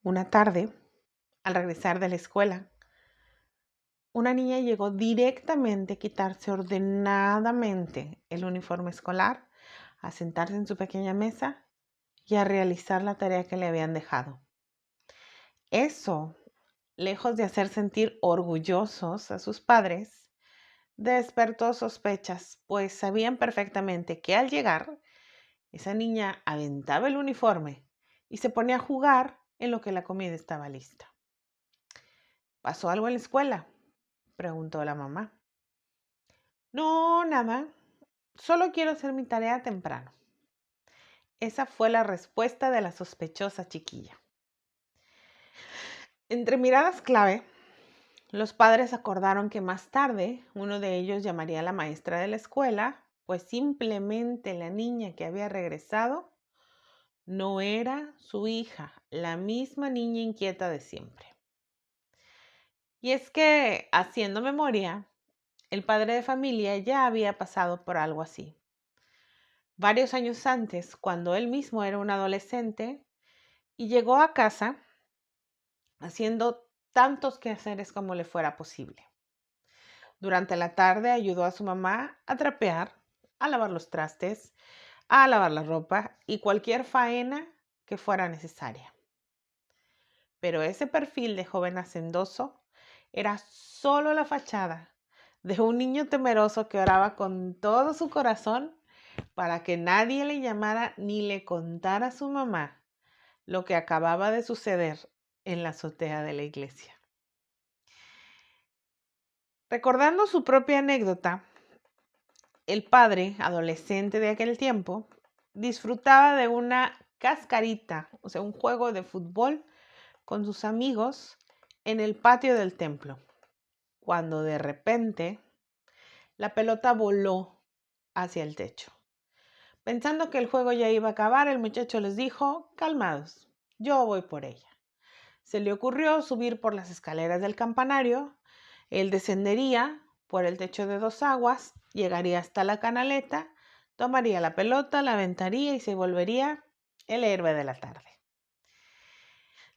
Una tarde, al regresar de la escuela, una niña llegó directamente a quitarse ordenadamente el uniforme escolar, a sentarse en su pequeña mesa y a realizar la tarea que le habían dejado. Eso, lejos de hacer sentir orgullosos a sus padres, despertó sospechas, pues sabían perfectamente que al llegar, esa niña aventaba el uniforme y se ponía a jugar en lo que la comida estaba lista. ¿Pasó algo en la escuela?, preguntó la mamá. No, nada. Solo quiero hacer mi tarea temprano. Esa fue la respuesta de la sospechosa chiquilla. Entre miradas clave, los padres acordaron que más tarde uno de ellos llamaría a la maestra de la escuela, pues simplemente la niña que había regresado no era su hija, la misma niña inquieta de siempre. Y es que, haciendo memoria, el padre de familia ya había pasado por algo así. Varios años antes, cuando él mismo era un adolescente y llegó a casa haciendo tantos quehaceres como le fuera posible. Durante la tarde ayudó a su mamá a trapear, a lavar los trastes, a lavar la ropa y cualquier faena que fuera necesaria. Pero ese perfil de joven hacendoso era solo la fachada de un niño temeroso que oraba con todo su corazón para que nadie le llamara ni le contara a su mamá lo que acababa de suceder en la azotea de la iglesia. Recordando su propia anécdota, el padre, adolescente de aquel tiempo, disfrutaba de una cascarita, o sea, un juego de fútbol con sus amigos en el patio del templo, cuando de repente la pelota voló hacia el techo. Pensando que el juego ya iba a acabar, el muchacho les dijo: calmados, yo voy por ella. Se le ocurrió subir por las escaleras del campanario. Él descendería por el techo de 2 aguas, llegaría hasta la canaleta, tomaría la pelota, la aventaría y se volvería el héroe de la tarde.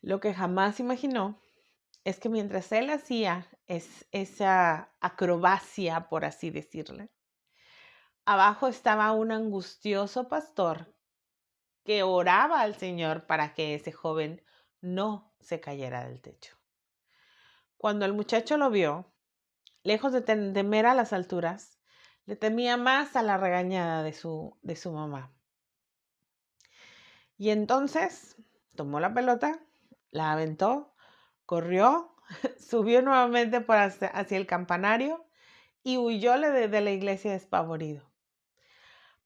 Lo que jamás imaginó es que mientras él hacía esa acrobacia, por así decirle, abajo estaba un angustioso pastor que oraba al Señor para que ese joven no se cayera del techo. Cuando el muchacho lo vio, lejos de temer a las alturas, le temía más a la regañada de su mamá. Y entonces tomó la pelota, la aventó, corrió, subió nuevamente hacia el campanario y huyó de la iglesia despavorido.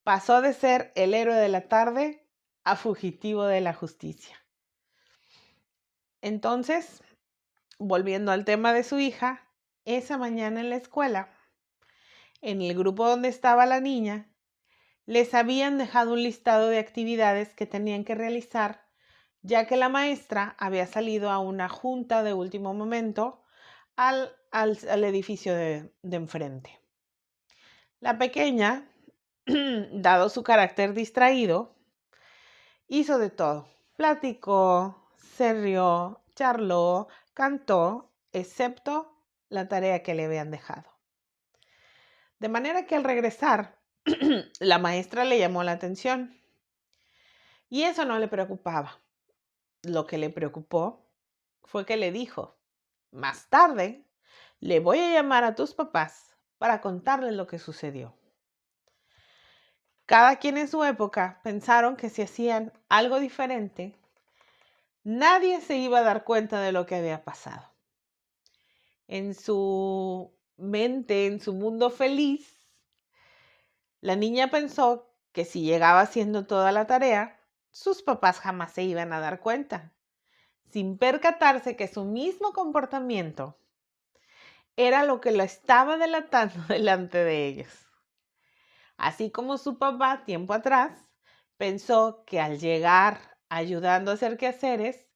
Pasó de ser el héroe de la tarde a fugitivo de la justicia. Entonces, volviendo al tema de su hija, esa mañana en la escuela, en el grupo donde estaba la niña, les habían dejado un listado de actividades que tenían que realizar, ya que la maestra había salido a una junta de último momento al edificio de enfrente. La pequeña, dado su carácter distraído, hizo de todo. Platicó, se rió, charló, cantó, excepto la tarea que le habían dejado. De manera que al regresar, la maestra le llamó la atención y eso no le preocupaba. Lo que le preocupó fue que le dijo: más tarde le voy a llamar a tus papás para contarles lo que sucedió. Cada quien en su época pensaron que si hacían algo diferente, nadie se iba a dar cuenta de lo que había pasado. En su mente, en su mundo feliz, la niña pensó que si llegaba haciendo toda la tarea, sus papás jamás se iban a dar cuenta, sin percatarse que su mismo comportamiento era lo que la estaba delatando delante de ellos. Así como su papá, tiempo atrás, pensó que al llegar ayudando a hacer quehaceres,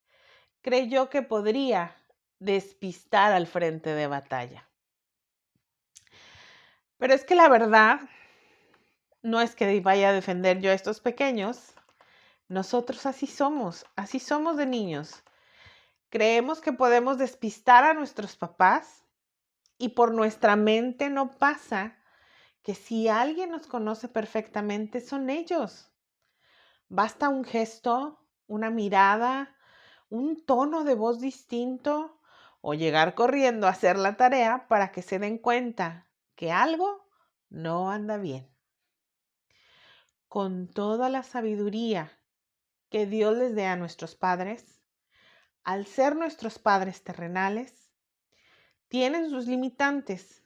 creyó que podría despistar al frente de batalla. Pero es que la verdad no es que vaya a defender yo a estos pequeños. Nosotros así somos de niños. Creemos que podemos despistar a nuestros papás y por nuestra mente no pasa que si alguien nos conoce perfectamente son ellos. Basta un gesto, una mirada, un tono de voz distinto o llegar corriendo a hacer la tarea para que se den cuenta que algo no anda bien. Con toda la sabiduría que Dios les dé a nuestros padres, al ser nuestros padres terrenales, tienen sus limitantes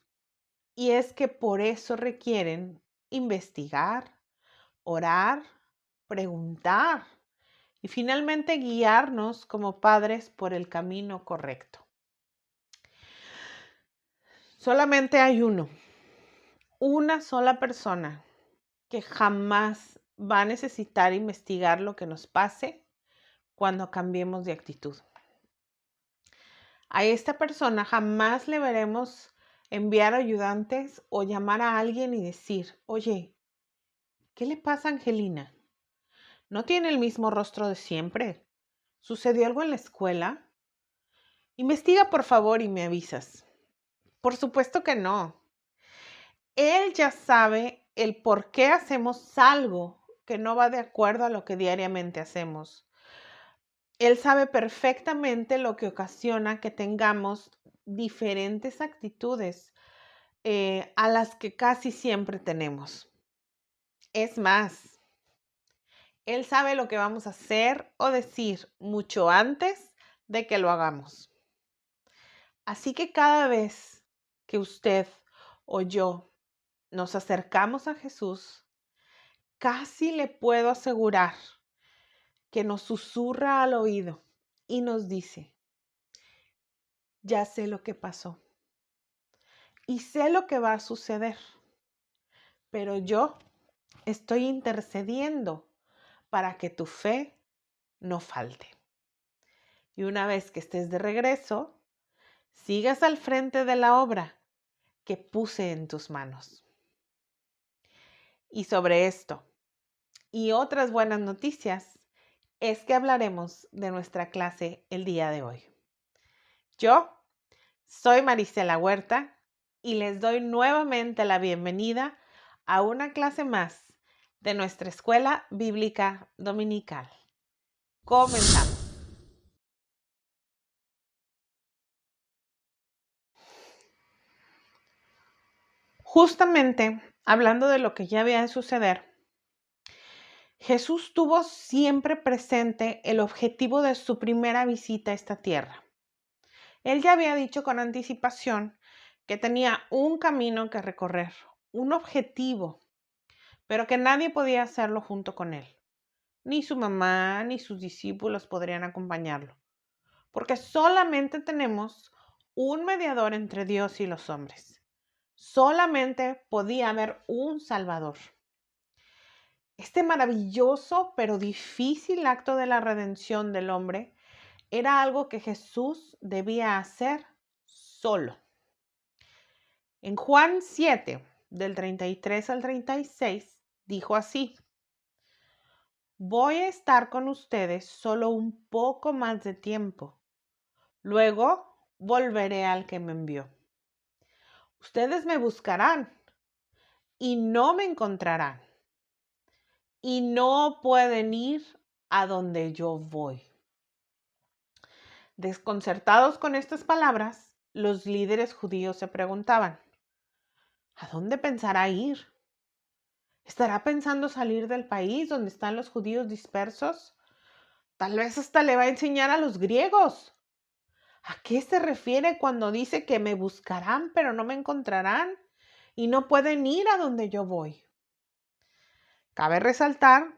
y es que por eso requieren investigar, orar, preguntar y finalmente guiarnos como padres por el camino correcto. Solamente hay una sola persona que jamás va a necesitar investigar lo que nos pase cuando cambiemos de actitud. A esta persona jamás le veremos enviar ayudantes o llamar a alguien y decir, oye, ¿qué le pasa a Angelina? ¿No tiene el mismo rostro de siempre? ¿Sucedió algo en la escuela? Investiga por favor y me avisas. Por supuesto que no. Él ya sabe el por qué hacemos algo que no va de acuerdo a lo que diariamente hacemos. Él sabe perfectamente lo que ocasiona que tengamos diferentes actitudes a las que casi siempre tenemos. Es más, Él sabe lo que vamos a hacer o decir mucho antes de que lo hagamos. Así que cada vez que usted o yo nos acercamos a Jesús, casi le puedo asegurar que nos susurra al oído y nos dice, ya sé lo que pasó y sé lo que va a suceder, pero yo estoy intercediendo para que tu fe no falte. Y una vez que estés de regreso, sigas al frente de la obra que puse en tus manos. Y sobre esto y otras buenas noticias es que hablaremos de nuestra clase el día de hoy. Yo soy Marisela Huerta y les doy nuevamente la bienvenida a una clase más de nuestra Escuela Bíblica Dominical. Comenzamos. Justamente hablando de lo que ya había de suceder, Jesús tuvo siempre presente el objetivo de su primera visita a esta tierra. Él ya había dicho con anticipación que tenía un camino que recorrer, un objetivo, pero que nadie podía hacerlo junto con él. Ni su mamá ni sus discípulos podrían acompañarlo, porque solamente tenemos un mediador entre Dios y los hombres. Solamente podía haber un Salvador. Este maravilloso pero difícil acto de la redención del hombre era algo que Jesús debía hacer solo. En Juan 7, del 33 al 36, dijo así: voy a estar con ustedes solo un poco más de tiempo. Luego volveré al que me envió. Ustedes me buscarán y no me encontrarán. Y no pueden ir a donde yo voy. Desconcertados con estas palabras, los líderes judíos se preguntaban, ¿a dónde pensará ir? ¿Estará pensando salir del país donde están los judíos dispersos? Tal vez hasta le va a enseñar a los griegos. ¿A qué se refiere cuando dice que me buscarán pero no me encontrarán y no pueden ir a donde yo voy? Cabe resaltar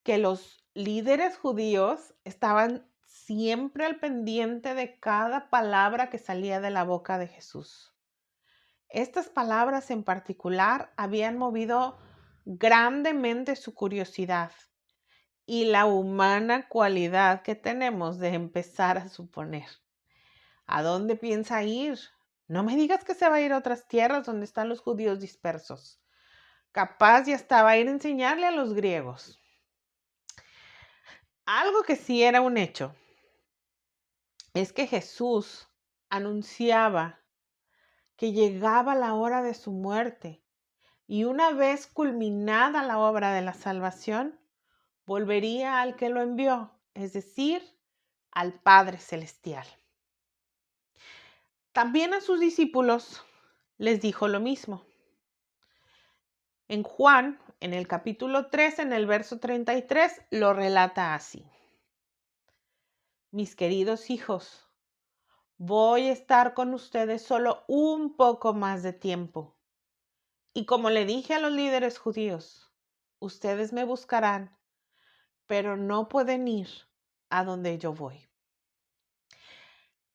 que los líderes judíos estaban siempre al pendiente de cada palabra que salía de la boca de Jesús. Estas palabras en particular habían movido grandemente su curiosidad y la humana cualidad que tenemos de empezar a suponer. ¿A dónde piensa ir? No me digas que se va a ir a otras tierras donde están los judíos dispersos. Capaz ya estaba a ir a enseñarle a los griegos. Algo que sí era un hecho es que Jesús anunciaba que llegaba la hora de su muerte y una vez culminada la obra de la salvación, volvería al que lo envió, es decir, al Padre Celestial. También a sus discípulos les dijo lo mismo. En Juan, en el capítulo 3, en el verso 33, lo relata así. Mis queridos hijos, voy a estar con ustedes solo un poco más de tiempo. Y como le dije a los líderes judíos, ustedes me buscarán, pero no pueden ir a donde yo voy.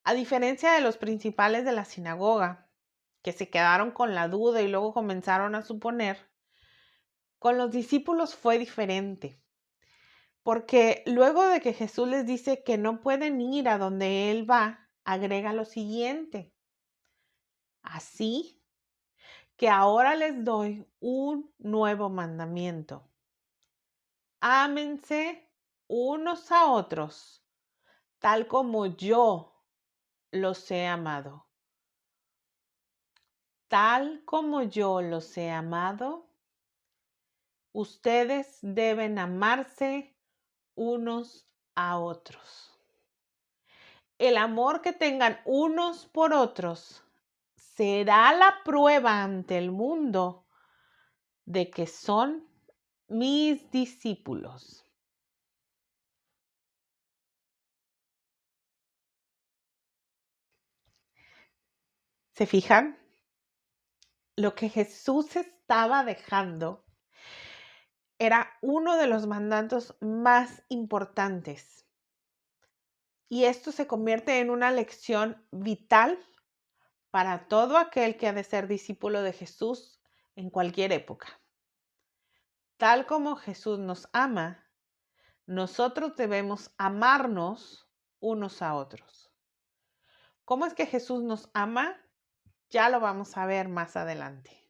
A diferencia de los principales de la sinagoga, que se quedaron con la duda y luego comenzaron a suponer, con los discípulos fue diferente. Porque luego de que Jesús les dice que no pueden ir a donde Él va, agrega lo siguiente. Así que ahora les doy un nuevo mandamiento. Ámense unos a otros, tal como yo los he amado. Tal como yo los he amado, ustedes deben amarse unos a otros. El amor que tengan unos por otros será la prueba ante el mundo de que son mis discípulos. ¿Se fijan? Lo que Jesús estaba dejando era uno de los mandatos más importantes. Y esto se convierte en una lección vital para todo aquel que ha de ser discípulo de Jesús en cualquier época. Tal como Jesús nos ama, nosotros debemos amarnos unos a otros. ¿Cómo es que Jesús nos ama? Ya lo vamos a ver más adelante.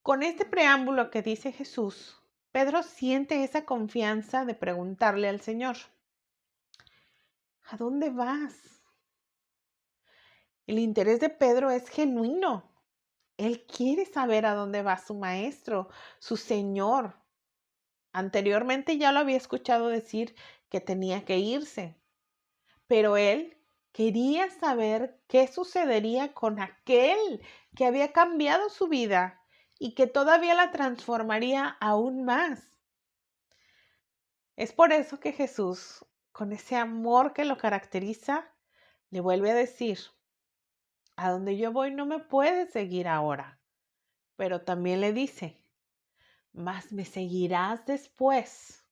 Con este preámbulo que dice Jesús, Pedro siente esa confianza de preguntarle al Señor, ¿a dónde vas? El interés de Pedro es genuino. Él quiere saber a dónde va su maestro, su Señor. Anteriormente ya lo había escuchado decir que tenía que irse, pero él quería saber qué sucedería con aquel que había cambiado su vida y que todavía la transformaría aún más. Es por eso que Jesús, con ese amor que lo caracteriza, le vuelve a decir, a donde yo voy no me puedes seguir ahora, pero también le dice, mas me seguirás después.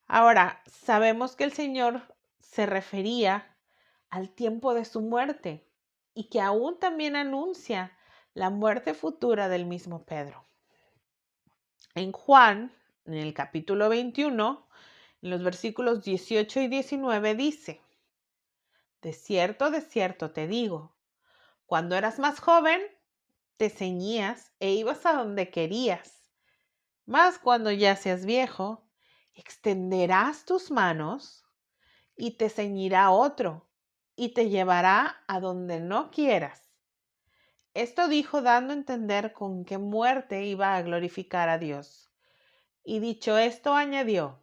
Ahora, sabemos que el Señor se refería al tiempo de su muerte y que aún también anuncia la muerte futura del mismo Pedro. En Juan, en el capítulo 21, en los versículos 18 y 19 dice, de cierto te digo, cuando eras más joven, te ceñías e ibas a donde querías, mas cuando ya seas viejo, extenderás tus manos y te ceñirá otro y te llevará a donde no quieras. Esto dijo dando a entender con qué muerte iba a glorificar a Dios. Y dicho esto añadió,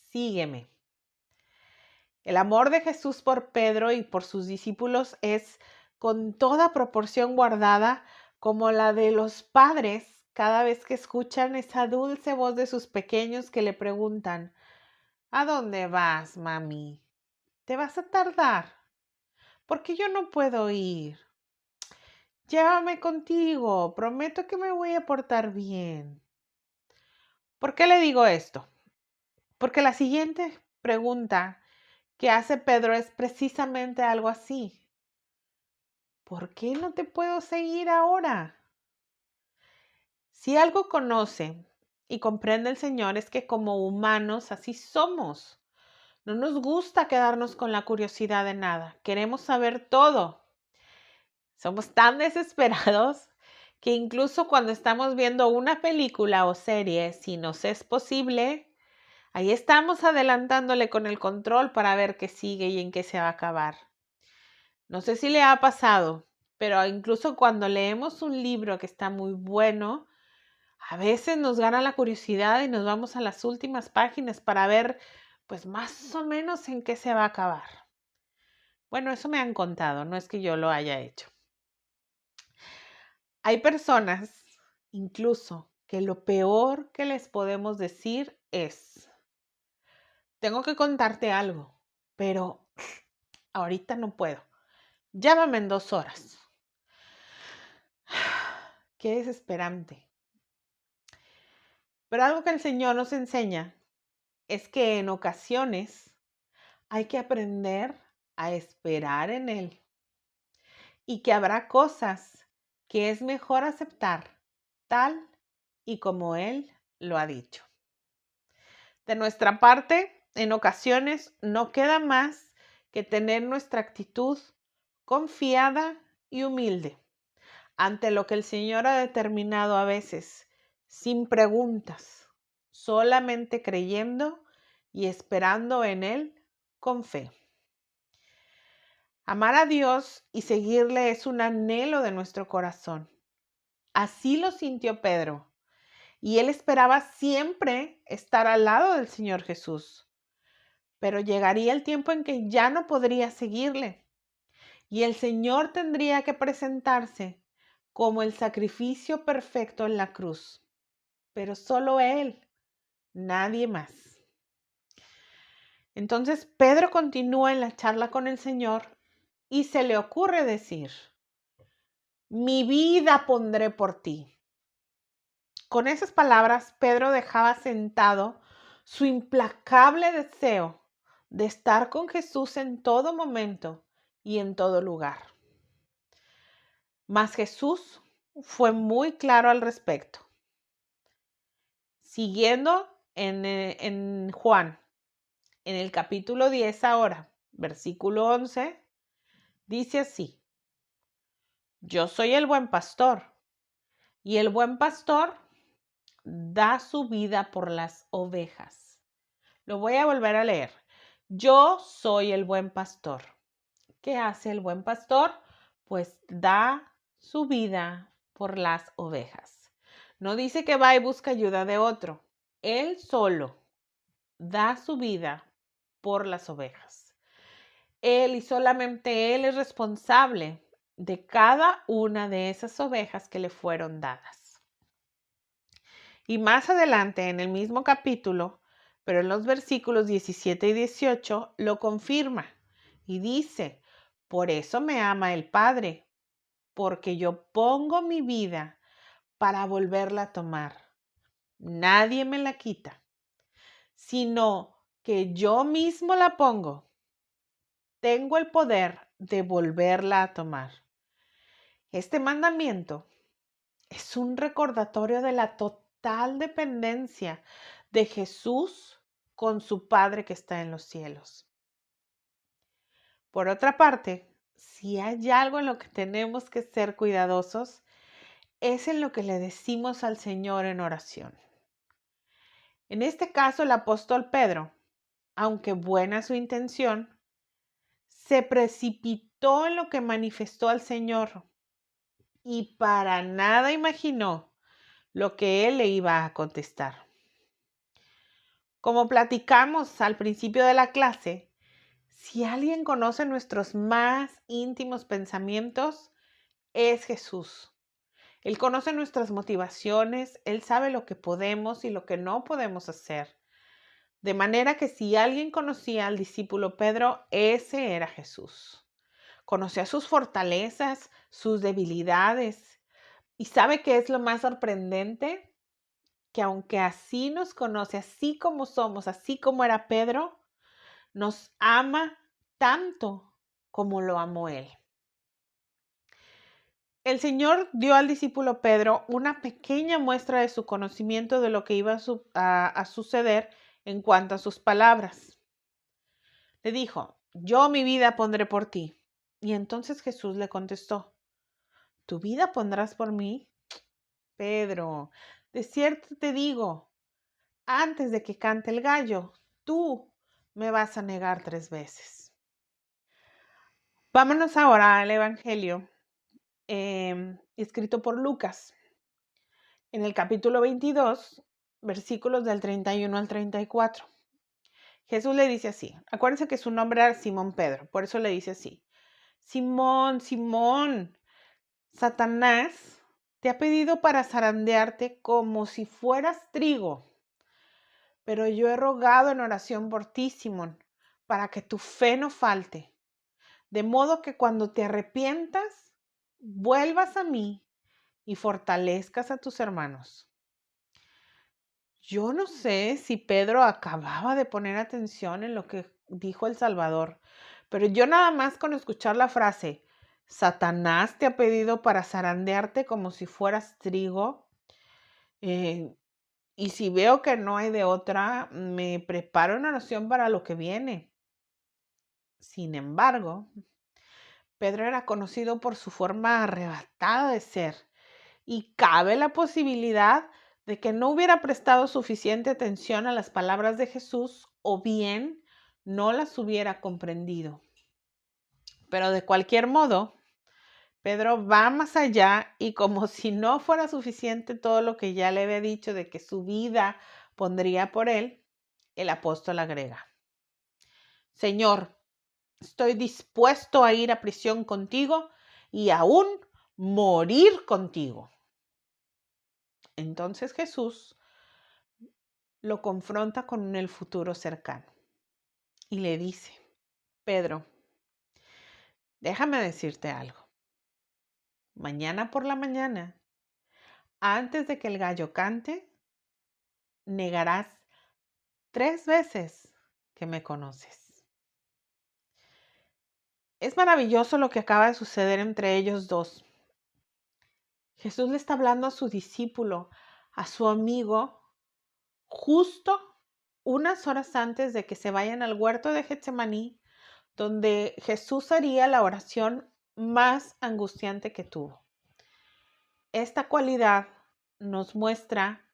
sígueme. El amor de Jesús por Pedro y por sus discípulos es con toda proporción guardada como la de los padres cada vez que escuchan esa dulce voz de sus pequeños que le preguntan, ¿a dónde vas, mami? ¿Te vas a tardar? ¿Por qué yo no puedo ir? Llévame contigo, prometo que me voy a portar bien. ¿Por qué le digo esto? Porque la siguiente pregunta que hace Pedro es precisamente algo así. ¿Por qué no te puedo seguir ahora? Si algo conoce y comprende el Señor es que como humanos así somos. No nos gusta quedarnos con la curiosidad de nada. Queremos saber todo. Somos tan desesperados que incluso cuando estamos viendo una película o serie, si nos es posible, Ahí estamos adelantándole con el control para ver qué sigue y en qué se va a acabar. No sé si le ha pasado, pero incluso cuando leemos un libro que está muy bueno, a veces nos gana la curiosidad y nos vamos a las últimas páginas para ver, pues más o menos en qué se va a acabar. Bueno, eso me han contado, no es que yo lo haya hecho. Hay personas, incluso, que lo peor que les podemos decir es, tengo que contarte algo, pero ahorita no puedo. Llámame en 2 horas. Qué desesperante. Pero algo que el Señor nos enseña es que en ocasiones hay que aprender a esperar en Él y que habrá cosas que es mejor aceptar tal y como Él lo ha dicho. De nuestra parte, en ocasiones no queda más que tener nuestra actitud confiada y humilde ante lo que el Señor ha determinado a veces, sin preguntas, solamente creyendo y esperando en Él con fe. Amar a Dios y seguirle es un anhelo de nuestro corazón. Así lo sintió Pedro, y él esperaba siempre estar al lado del Señor Jesús. Pero llegaría el tiempo en que ya no podría seguirle, y el Señor tendría que presentarse como el sacrificio perfecto en la cruz. Pero solo Él, nadie más. Entonces Pedro continúa en la charla con el Señor y se le ocurre decir, mi vida pondré por ti. Con esas palabras, Pedro dejaba sentado su implacable deseo de estar con Jesús en todo momento y en todo lugar. Mas Jesús fue muy claro al respecto. Siguiendo en Juan, en el capítulo 10 ahora, versículo 11, dice así, yo soy el buen pastor, y el buen pastor da su vida por las ovejas. Lo voy a volver a leer. Yo soy el buen pastor. ¿Qué hace el buen pastor? Pues da su vida por las ovejas. No dice que va y busca ayuda de otro. Él solo da su vida por las ovejas. Él y solamente Él es responsable de cada una de esas ovejas que le fueron dadas. Y más adelante, en el mismo capítulo, pero en los versículos 17 y 18, lo confirma y dice, por eso me ama el Padre, porque yo pongo mi vida para volverla a tomar. Nadie me la quita, sino que yo mismo la pongo. Tengo el poder de volverla a tomar. Este mandamiento es un recordatorio de la total dependencia de Jesús con su Padre que está en los cielos. Por otra parte, si hay algo en lo que tenemos que ser cuidadosos, es en lo que le decimos al Señor en oración. En este caso, el apóstol Pedro, aunque buena su intención, se precipitó en lo que manifestó al Señor y para nada imaginó lo que Él le iba a contestar. Como platicamos al principio de la clase, si alguien conoce nuestros más íntimos pensamientos, es Jesús. Él conoce nuestras motivaciones, Él sabe lo que podemos y lo que no podemos hacer. De manera que si alguien conocía al discípulo Pedro, ese era Jesús. Conocía sus fortalezas, sus debilidades. ¿Y sabe qué es lo más sorprendente? Que aunque así nos conoce, así como somos, así como era Pedro, nos ama tanto como lo amó Él. El Señor dio al discípulo Pedro una pequeña muestra de su conocimiento de lo que iba a suceder en cuanto a sus palabras. Le dijo, yo mi vida pondré por ti. Y entonces Jesús le contestó, ¿tu vida pondrás por mí? Pedro, de cierto te digo, antes de que cante el gallo, tú me vas a negar 3 veces. Vámonos ahora al Evangelio escrito por Lucas. En el capítulo 22, versículos del 31 al 34. Jesús le dice así. Acuérdense que su nombre era Simón Pedro, por eso le dice así. Simón, Simón, Satanás te ha pedido para zarandearte como si fueras trigo. Pero yo he rogado en oración por ti, Simón, para que tu fe no falte. De modo que cuando te arrepientas, vuelvas a mí y fortalezcas a tus hermanos. Yo no sé si Pedro acababa de poner atención en lo que dijo el Salvador, pero yo nada más con escuchar la frase, Satanás te ha pedido para zarandearte como si fueras trigo, y si veo que no hay de otra, me preparo una oración para lo que viene. Sin embargo, Pedro era conocido por su forma arrebatada de ser y cabe la posibilidad de que no hubiera prestado suficiente atención a las palabras de Jesús o bien no las hubiera comprendido. Pero de cualquier modo, Pedro va más allá y como si no fuera suficiente todo lo que ya le había dicho de que su vida pondría por él, el apóstol agrega, Señor, estoy dispuesto a ir a prisión contigo y aún morir contigo. Entonces Jesús lo confronta con el futuro cercano y le dice, Pedro, déjame decirte algo. Mañana por la mañana, antes de que el gallo cante, negarás 3 veces que me conoces. Es maravilloso lo que acaba de suceder entre ellos dos. Jesús le está hablando a su discípulo, a su amigo, justo unas horas antes de que se vayan al huerto de Getsemaní, donde Jesús haría la oración más angustiante que tuvo. Esta cualidad nos muestra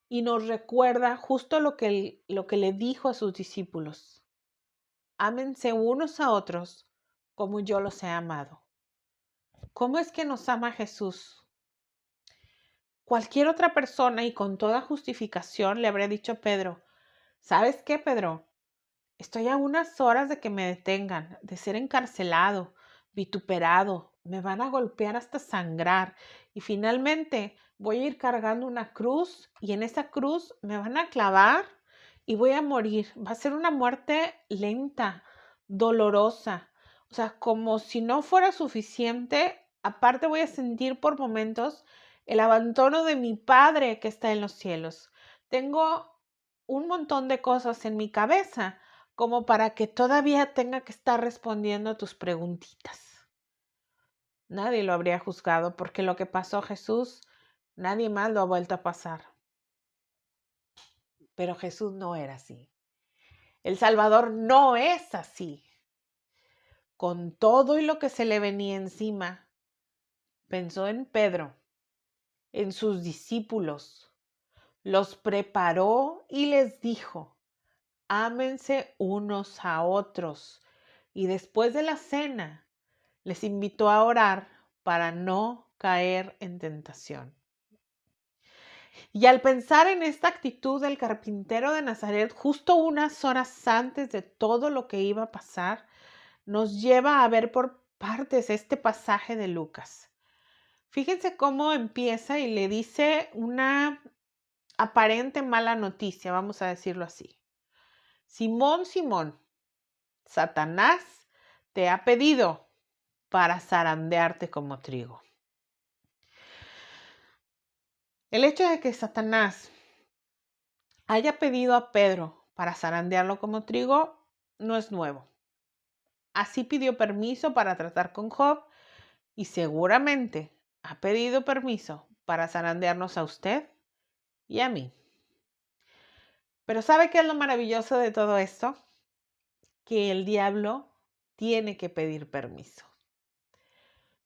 y nos recuerda justo lo que le dijo a sus discípulos. Ámense unos a otros como yo los he amado. ¿Cómo es que nos ama Jesús? Cualquier otra persona y con toda justificación le habría dicho a Pedro, ¿sabes qué, Pedro? Estoy a unas horas de que me detengan, de ser encarcelado, vituperado, me van a golpear hasta sangrar y finalmente voy a ir cargando una cruz y en esa cruz me van a clavar y voy a morir. Va a ser una muerte lenta, dolorosa. O sea, como si no fuera suficiente, aparte voy a sentir por momentos el abandono de mi Padre que está en los cielos. Tengo un montón de cosas en mi cabeza como para que todavía tenga que estar respondiendo a tus preguntitas. Nadie lo habría juzgado porque lo que pasó a Jesús, nadie más lo ha vuelto a pasar. Pero Jesús no era así. El Salvador no es así. Con todo y lo que se le venía encima, pensó en Pedro, en sus discípulos, los preparó y les dijo, ámense unos a otros. Y después de la cena, les invitó a orar para no caer en tentación. Y al pensar en esta actitud del carpintero de Nazaret, justo unas horas antes de todo lo que iba a pasar, nos lleva a ver por partes este pasaje de Lucas. Fíjense cómo empieza y le dice una aparente mala noticia, vamos a decirlo así. Simón, Simón, Satanás te ha pedido para zarandearte como trigo. El hecho de que Satanás haya pedido a Pedro para zarandearlo como trigo no es nuevo. Así pidió permiso para tratar con Job y seguramente ha pedido permiso para zarandearnos a usted y a mí. Pero ¿sabe qué es lo maravilloso de todo esto? Que el diablo tiene que pedir permiso.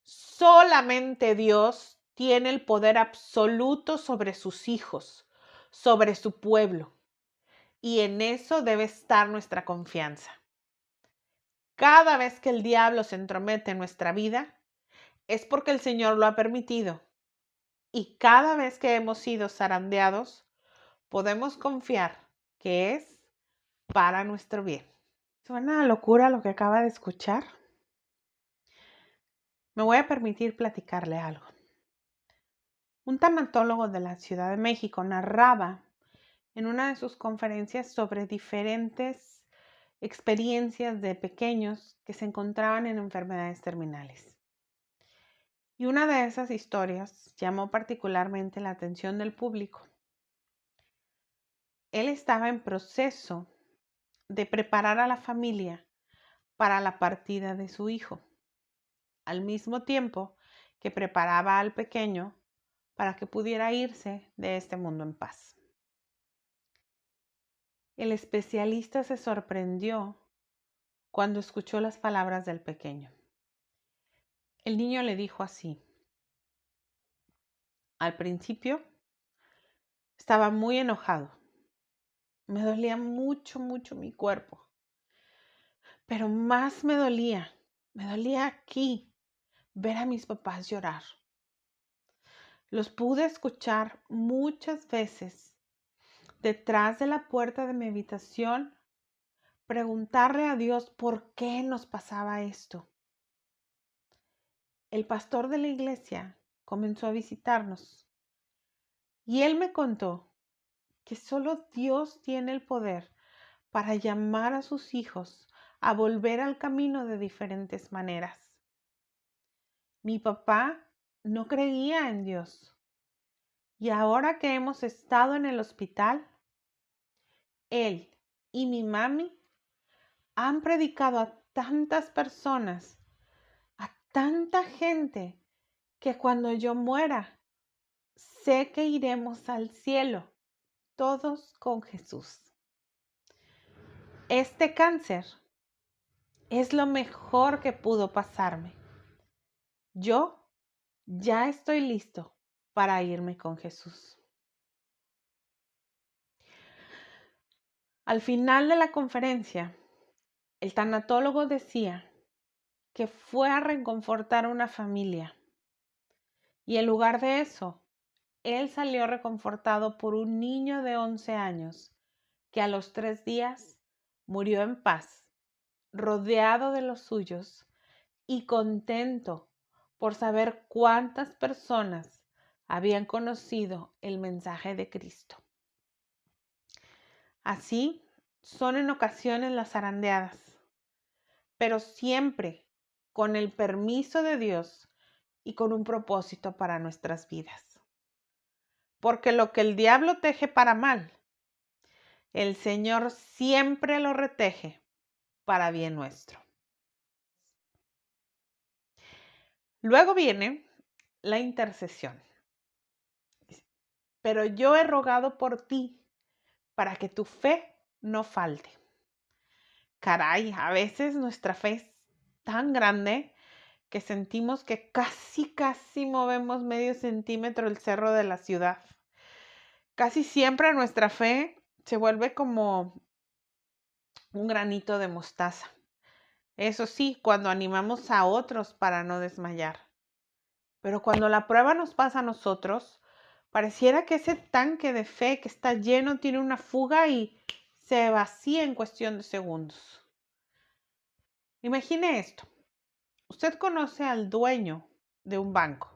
Solamente Dios tiene el poder absoluto sobre sus hijos. sobre su pueblo. Y en eso debe estar nuestra confianza. Cada vez que el diablo se entromete en nuestra vida, es porque el Señor lo ha permitido. Y cada vez que hemos sido zarandeados, podemos confiar que es para nuestro bien. ¿Suena a locura lo que acaba de escuchar? Me voy a permitir platicarle algo. Un tanatólogo de la Ciudad de México narraba en una de sus conferencias sobre diferentes experiencias de pequeños que se encontraban en enfermedades terminales. Y una de esas historias llamó particularmente la atención del público. Él estaba en proceso de preparar a la familia para la partida de su hijo, al mismo tiempo que preparaba al pequeño para que pudiera irse de este mundo en paz. El especialista se sorprendió cuando escuchó las palabras del pequeño. El niño le dijo así: al principio estaba muy enojado, me dolía mucho mi cuerpo, pero más me dolía aquí ver a mis papás llorar. Los pude escuchar muchas veces detrás de la puerta de mi habitación preguntarle a Dios por qué nos pasaba esto. El pastor de la iglesia comenzó a visitarnos y él me contó que solo Dios tiene el poder para llamar a sus hijos a volver al camino de diferentes maneras. Mi papá no creía en Dios y ahora que hemos estado en el hospital, él y mi mami han predicado a tantas personas, a tanta gente, que cuando yo muera, sé que iremos al cielo, todos con Jesús. Este cáncer es lo mejor que pudo pasarme. Yo ya estoy listo para irme con Jesús. Al final de la conferencia, el tanatólogo decía que fue a reconfortar a una familia y en lugar de eso, él salió reconfortado por un niño de 11 años que a los 3 días murió en paz, rodeado de los suyos y contento por saber cuántas personas habían conocido el mensaje de Cristo. Así son en ocasiones las zarandeadas, pero siempre con el permiso de Dios y con un propósito para nuestras vidas. Porque lo que el diablo teje para mal, el Señor siempre lo reteje para bien nuestro. Luego viene la intercesión. Pero yo he rogado por ti para que tu fe no falte. Caray, a veces nuestra fe es tan grande que sentimos que casi movemos medio centímetro el cerro de la ciudad. Casi siempre nuestra fe se vuelve como un granito de mostaza. Eso sí, cuando animamos a otros para no desmayar. Pero cuando la prueba nos pasa a nosotros, pareciera que ese tanque de fe que está lleno tiene una fuga y se vacía en cuestión de segundos. Imagine esto. Usted conoce al dueño de un banco.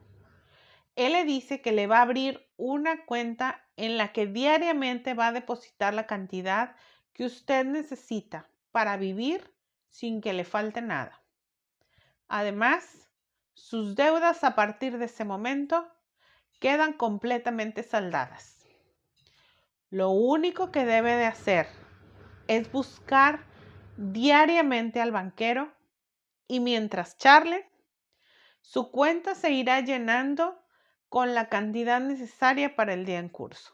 Él le dice que le va a abrir una cuenta en la que diariamente va a depositar la cantidad que usted necesita para vivir sin que le falte nada. Además, sus deudas a partir de ese momento quedan completamente saldadas. Lo único que debe de hacer es buscar diariamente al banquero y mientras charle, su cuenta se irá llenando con la cantidad necesaria para el día en curso.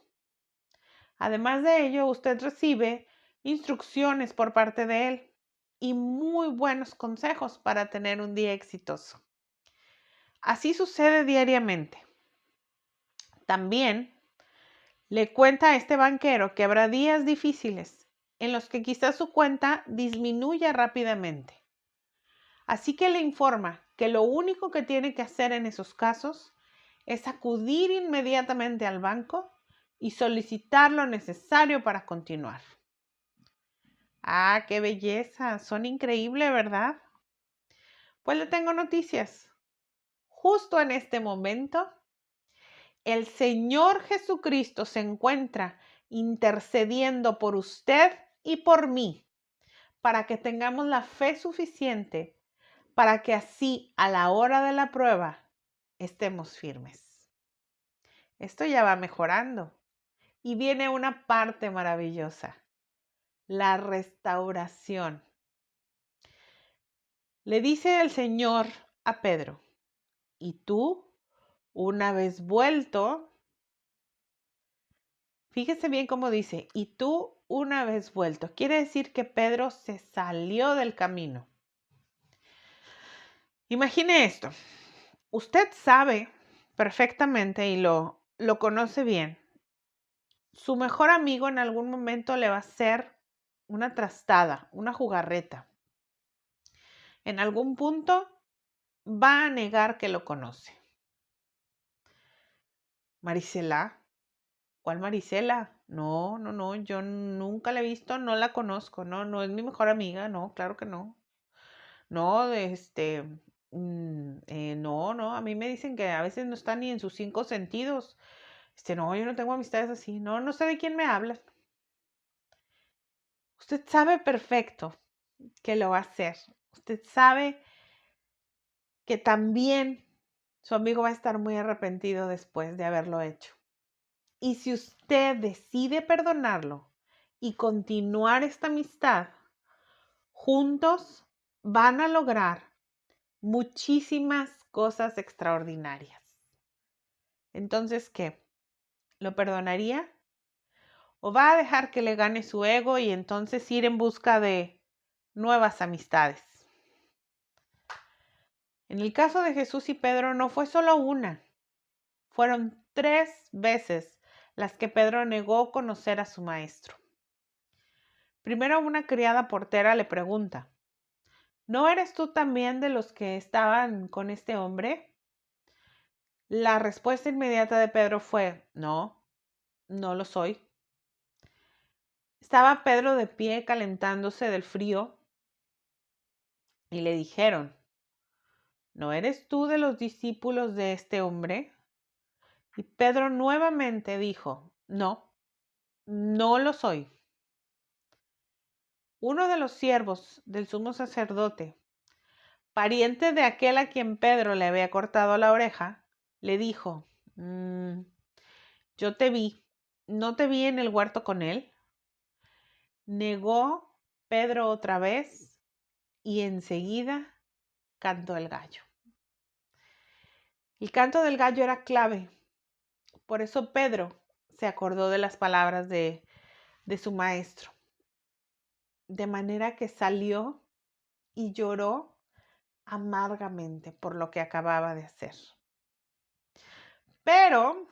Además de ello, usted recibe instrucciones por parte de él y muy buenos consejos para tener un día exitoso. Así sucede diariamente. También Le cuenta a este banquero que habrá días difíciles en los que quizás su cuenta disminuya rápidamente. Así que le informa que lo único que tiene que hacer en esos casos es acudir inmediatamente al banco y solicitar lo necesario para continuar. ¡Ah, qué belleza! Son increíbles, ¿verdad? Pues le tengo noticias. Justo en este momento, el Señor Jesucristo se encuentra intercediendo por usted y por mí para que tengamos la fe suficiente para que así a la hora de la prueba estemos firmes. Esto ya va mejorando y viene una parte maravillosa, la restauración. Le dice el Señor a Pedro, y tú, una vez vuelto, fíjese bien cómo dice, y tú una vez vuelto. Quiere decir que Pedro se salió del camino. Imagine esto. Usted sabe perfectamente y lo conoce bien. Su mejor amigo en algún momento le va a hacer una trastada, una jugarreta. En algún punto va a negar que lo conoce. Marisela, ¿cuál Marisela? No, yo nunca la he visto, no la conozco, no es mi mejor amiga, no, claro que no. No, no, a mí me dicen que a veces no está ni en sus 5 sentidos. No, yo no tengo amistades así, no sé de quién me hablan. Usted sabe perfecto que lo va a hacer. Usted sabe que también su amigo va a estar muy arrepentido después de haberlo hecho. Y si usted decide perdonarlo y continuar esta amistad, juntos van a lograr muchísimas cosas extraordinarias. Entonces, ¿qué? ¿Lo perdonaría? ¿O va a dejar que le gane su ego y entonces ir en busca de nuevas amistades? En el caso de Jesús y Pedro no fue solo una, fueron 3 veces las que Pedro negó conocer a su maestro. Primero una criada portera le pregunta, ¿no eres tú también de los que estaban con este hombre? La respuesta inmediata de Pedro fue, no lo soy. Estaba Pedro de pie calentándose del frío y le dijeron, ¿no eres tú de los discípulos de este hombre? Y Pedro nuevamente dijo, no lo soy. Uno de los siervos del sumo sacerdote, pariente de aquel a quien Pedro le había cortado la oreja, le dijo, yo te vi, ¿no te vi en el huerto con él? Negó Pedro otra vez y enseguida cantó el gallo. El canto del gallo era clave. Por eso Pedro se acordó de las palabras de su maestro. De manera que salió y lloró amargamente por lo que acababa de hacer. Pero,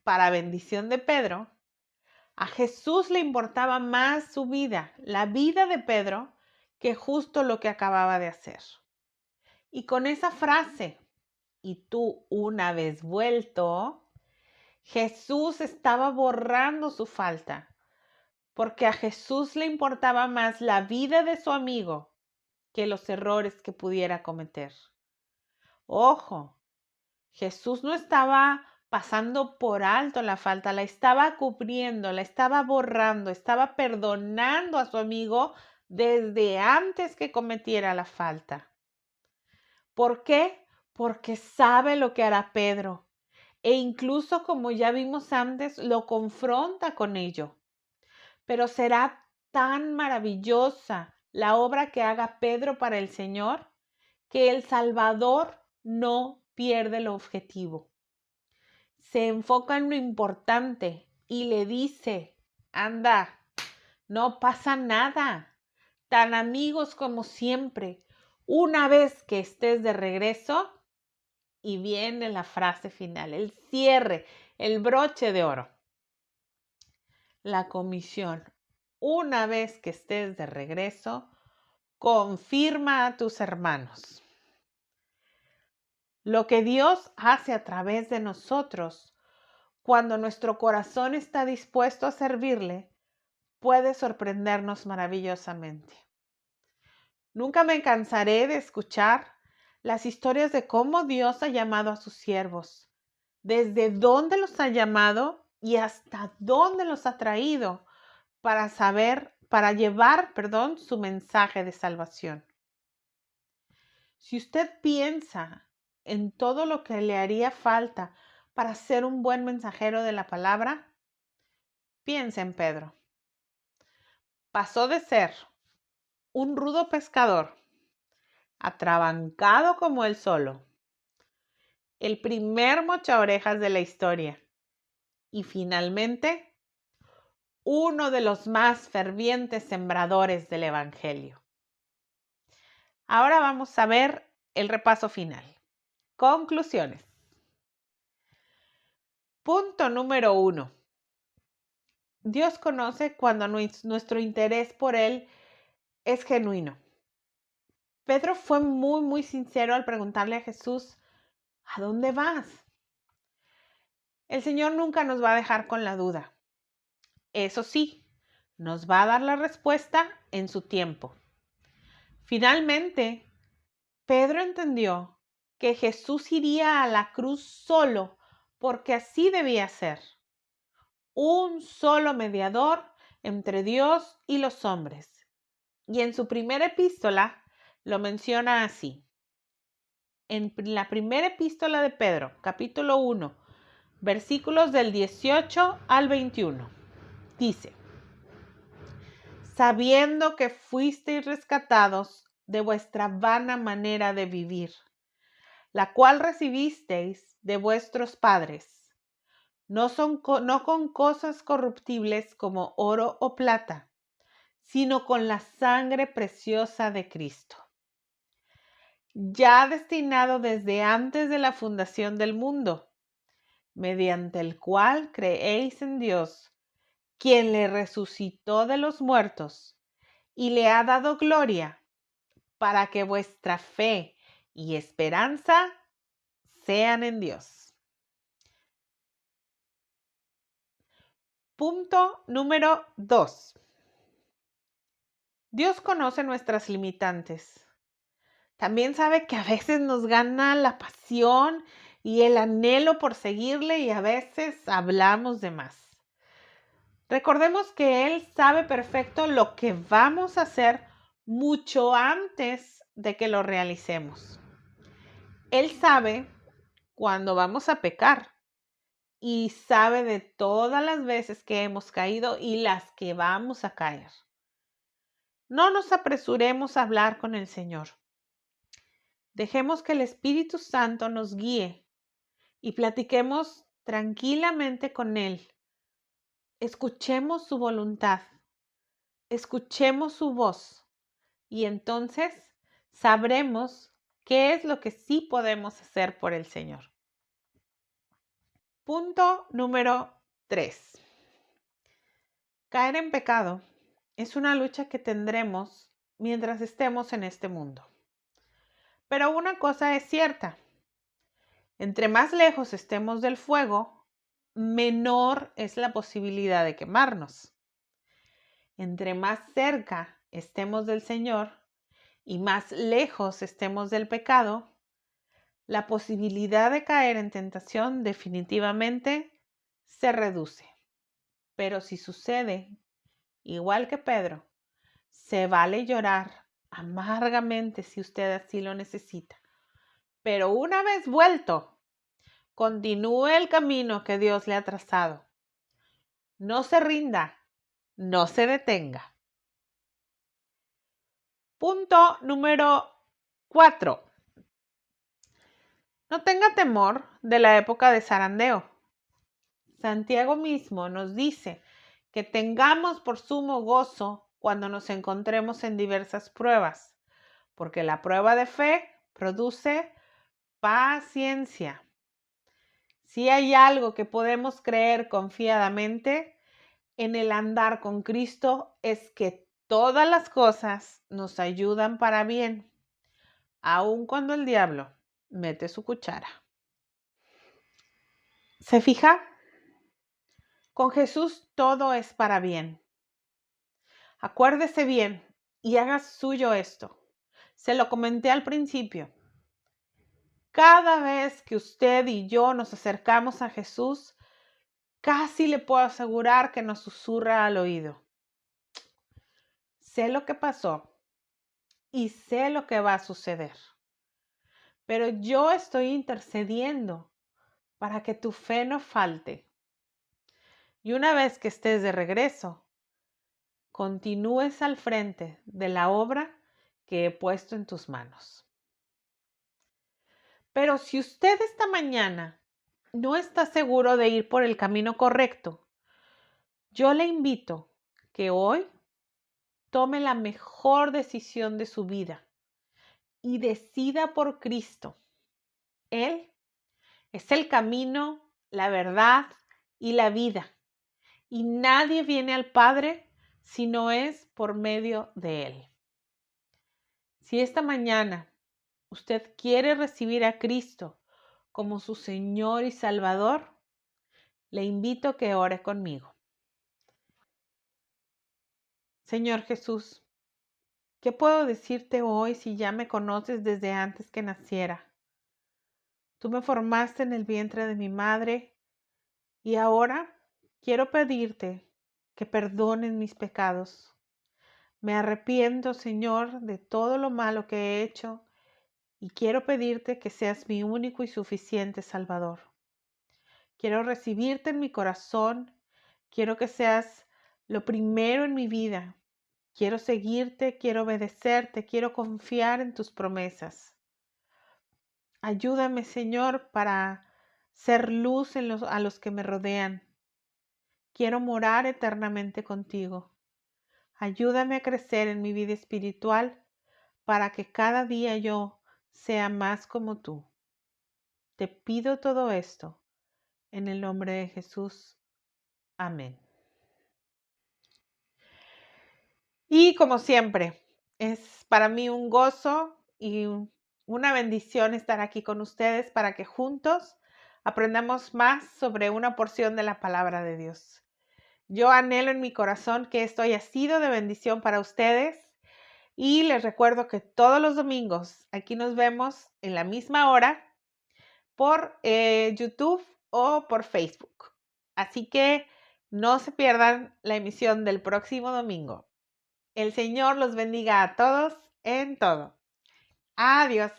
para bendición de Pedro, a Jesús le importaba más su vida, la vida de Pedro, que justo lo que acababa de hacer. Y con esa frase, y tú una vez vuelto, Jesús estaba borrando su falta, porque a Jesús le importaba más la vida de su amigo que los errores que pudiera cometer. Ojo, Jesús no estaba pasando por alto la falta, la estaba cubriendo, la estaba borrando, estaba perdonando a su amigo desde antes que cometiera la falta. ¿Por qué? Porque sabe lo que hará Pedro e incluso, como ya vimos antes, lo confronta con ello. Pero será tan maravillosa la obra que haga Pedro para el Señor que el Salvador no pierde el objetivo. Se enfoca en lo importante y le dice, anda, no pasa nada, tan amigos como siempre. Una vez que estés de regreso, y viene la frase final, el cierre, el broche de oro. la comisión. Una vez que estés de regreso, confirma a tus hermanos. Lo que Dios hace a través de nosotros, cuando nuestro corazón está dispuesto a servirle, puede sorprendernos maravillosamente. Nunca me cansaré de escuchar las historias de cómo Dios ha llamado a sus siervos, desde dónde los ha llamado y hasta dónde los ha traído para llevar, su mensaje de salvación. Si usted piensa en todo lo que le haría falta para ser un buen mensajero de la palabra, piense en Pedro. Pasó de ser un rudo pescador, atrabancado como él solo, el primer mochaorejas de la historia y finalmente uno de los más fervientes sembradores del Evangelio. Ahora vamos a ver el repaso final. Conclusiones. Punto número 1. Dios conoce cuando nuestro interés por Él es genuino. Pedro fue muy sincero al preguntarle a Jesús, ¿a dónde vas? El Señor nunca nos va a dejar con la duda. Eso sí, nos va a dar la respuesta en su tiempo. Finalmente, Pedro entendió que Jesús iría a la cruz solo porque así debía ser. Un solo mediador entre Dios y los hombres. Y en su primera epístola lo menciona así. En la primera epístola de Pedro, capítulo 1, versículos del 18 al 21, dice: sabiendo que fuisteis rescatados de vuestra vana manera de vivir, la cual recibisteis de vuestros padres, no con cosas corruptibles como oro o plata, sino con la sangre preciosa de Cristo, ya destinado desde antes de la fundación del mundo, mediante el cual creéis en Dios, quien le resucitó de los muertos y le ha dado gloria, para que vuestra fe y esperanza sean en Dios. Punto número 2. Dios conoce nuestras limitantes. También sabe que a veces nos gana la pasión y el anhelo por seguirle y a veces hablamos de más. Recordemos que Él sabe perfecto lo que vamos a hacer mucho antes de que lo realicemos. Él sabe cuándo vamos a pecar y sabe de todas las veces que hemos caído y las que vamos a caer. No nos apresuremos a hablar con el Señor. Dejemos que el Espíritu Santo nos guíe y platiquemos tranquilamente con Él. Escuchemos su voluntad, escuchemos su voz y entonces sabremos qué es lo que sí podemos hacer por el Señor. Punto número 3. Caer en pecado es una lucha que tendremos mientras estemos en este mundo. Pero una cosa es cierta. Entre más lejos estemos del fuego, menor es la posibilidad de quemarnos. Entre más cerca estemos del Señor y más lejos estemos del pecado, la posibilidad de caer en tentación definitivamente se reduce. Pero si sucede, igual que Pedro, se vale llorar amargamente si usted así lo necesita. Pero una vez vuelto, continúe el camino que Dios le ha trazado. No se rinda, no se detenga. Punto número 4. No tenga temor de la época de zarandeo. Santiago mismo nos dice que tengamos por sumo gozo cuando nos encontremos en diversas pruebas, porque la prueba de fe produce paciencia. Si hay algo que podemos creer confiadamente, en el andar con Cristo es que todas las cosas nos ayudan para bien, aun cuando el diablo mete su cuchara. ¿Se fija? Con Jesús todo es para bien. Acuérdese bien y haga suyo esto. Se lo comenté al principio. Cada vez que usted y yo nos acercamos a Jesús, casi le puedo asegurar que nos susurra al oído. Sé lo que pasó y sé lo que va a suceder, pero yo estoy intercediendo para que tu fe no falte. Y una vez que estés de regreso, continúes al frente de la obra que he puesto en tus manos. Pero si usted esta mañana no está seguro de ir por el camino correcto, yo le invito que hoy tome la mejor decisión de su vida y decida por Cristo. Él es el camino, la verdad y la vida. Y nadie viene al Padre si no es por medio de Él. Si esta mañana usted quiere recibir a Cristo como su Señor y Salvador, le invito a que ore conmigo. Señor Jesús, ¿qué puedo decirte hoy si ya me conoces desde antes que naciera? Tú me formaste en el vientre de mi madre y ahora quiero pedirte que perdones mis pecados. Me arrepiento, Señor, de todo lo malo que he hecho y quiero pedirte que seas mi único y suficiente Salvador. Quiero recibirte en mi corazón, quiero que seas lo primero en mi vida. Quiero seguirte, quiero obedecerte, quiero confiar en tus promesas. Ayúdame, Señor, para ser luz a los que me rodean. Quiero morar eternamente contigo. Ayúdame a crecer en mi vida espiritual para que cada día yo sea más como tú. Te pido todo esto en el nombre de Jesús. Amén. Y como siempre, es para mí un gozo y una bendición estar aquí con ustedes para que juntos aprendamos más sobre una porción de la palabra de Dios. Yo anhelo en mi corazón que esto haya sido de bendición para ustedes y les recuerdo que todos los domingos aquí nos vemos en la misma hora por YouTube o por Facebook. Así que no se pierdan la emisión del próximo domingo. El Señor los bendiga a todos en todo. Adiós.